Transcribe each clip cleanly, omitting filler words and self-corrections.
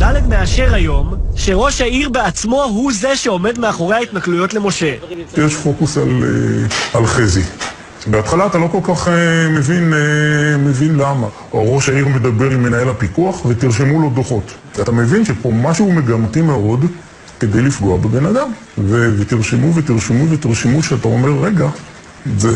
ח'אלד מאשר היום שראש העיר בעצמו הוא זה שעומד מאחורי ההתנכלויות למשה. יש פוקוס על חזי. בהתחלה אתה לא כל כך מבין למה. ראש העיר מדבר עם מנהל הפיקוח ותרשמו לו דוחות. אתה מבין שפה משהו מגמתי מאוד כדי לפגוע בבן אדם. ותרשמו שאתה אומר, רגע, זה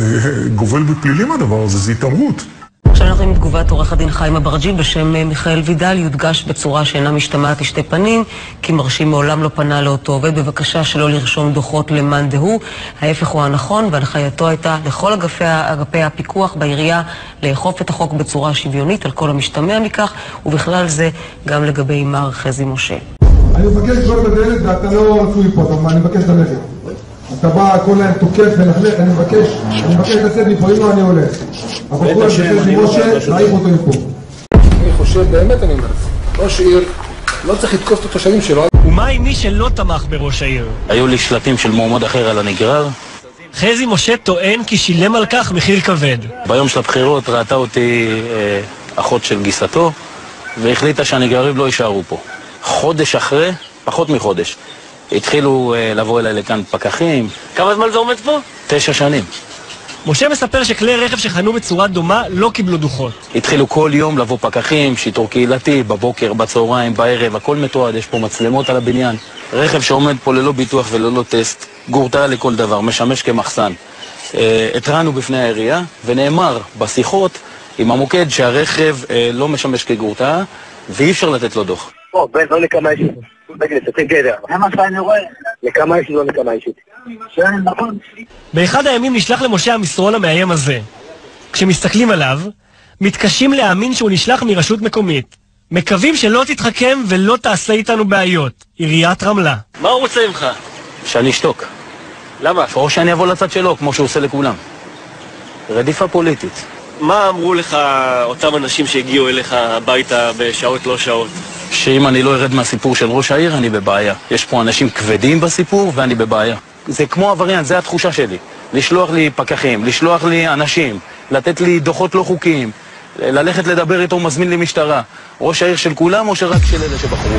גובל בפלילים הדבר הזה, זה התעמרות. עכשיו אנחנו עם תגובת עורך הדין חיים אברג'יל בשם מיכאל וידל. יודגש בצורה שאינה משתמעת לשתי פנים, כי מרשים מעולם לא פנה לאותו עובד בבקשה שלא לרשום דוחות למאן דהוא. ההפך הוא הנכון, והנחייתו הייתה לכל אגפי הפיקוח בעירייה לאכוף את החוק בצורה שוויונית על כל המשתמע מכך, ובכלל זה גם לגבי מר חזי משה. אני מבקש לסגור את הדלת ואתה לא רצוי פה, אני מבקש ללכת. אתה בא, כל היום תוקף ונחלך, אני מבקש לצאת מפה, אם לא אני הולך. אבל כל הזמן עם משה, להעיף אותו מפה. אני חושב, באמת אני אומר, ראש עיר לא צריך לתקוף את התושבים שלו. ומה עם מי שלא תמך בראש העיר? היו לי שלטים של מועמד אחר על הנגרר. חזי משה טוען כי שילם על כך מחיר כבד. ביום של הבחירות ראתה אותי אחות של גיסתו, והחליטה שהנגררים לא יישארו פה. חודש אחרי, פחות מחודש, התחילו לבוא אליי לכאן פקחים. כמה זמן זה עומד פה? 9 שנים. משה מספר שכלי רכב שחנו בצורה דומה לא קיבלו דוחות. התחילו כל יום לבוא פקחים, שיטור קהילתי, בבוקר, בצהריים, בערב, הכל מתועד, יש פה מצלמות על הבניין. רכב שעומד פה ללא ביטוח וללא טסט, גורטה לכל דבר, משמש כמחסן. התרענו בפני העירייה, ונאמר בשיחות עם המוקד שהרכב לא משמש כגורטה, ואי אפשר לתת לו דוח. בן, לא לכמה אישית. תתחיל גדר. זה מה שאני רואה. לכמה אישית, לא לכמה אישית. נכון. באחד הימים נשלח למשה המסרון המאיים הזה. כשמסתכלים עליו, מתקשים להאמין שהוא נשלח מרשות מקומית. מקווים שלא תתחכם ולא תעשה איתנו בעיות. עיריית רמלה. מה הוא רוצה ממך? שאני אשתוק. למה? או שאני אבוא לצד שלו, כמו שהוא עושה לכולם. רדיפה פוליטית. מה אמרו לך אותם אנשים שהגיעו אליך הביתה בשעות לא שעות? שאם אני לא ארד מהסיפור של ראש העיר, אני בבעיה. יש פה אנשים כבדים בסיפור ואני בבעיה. זה כמו הווריאנט, זה התחושה שלי. לשלוח לי פקחים, לשלוח לי אנשים, לתת לי דוחות לא חוקיים, ללכת לדבר איתו, מזמין לי משטרה. ראש העיר של כולם או שרק של אלה שבחרו?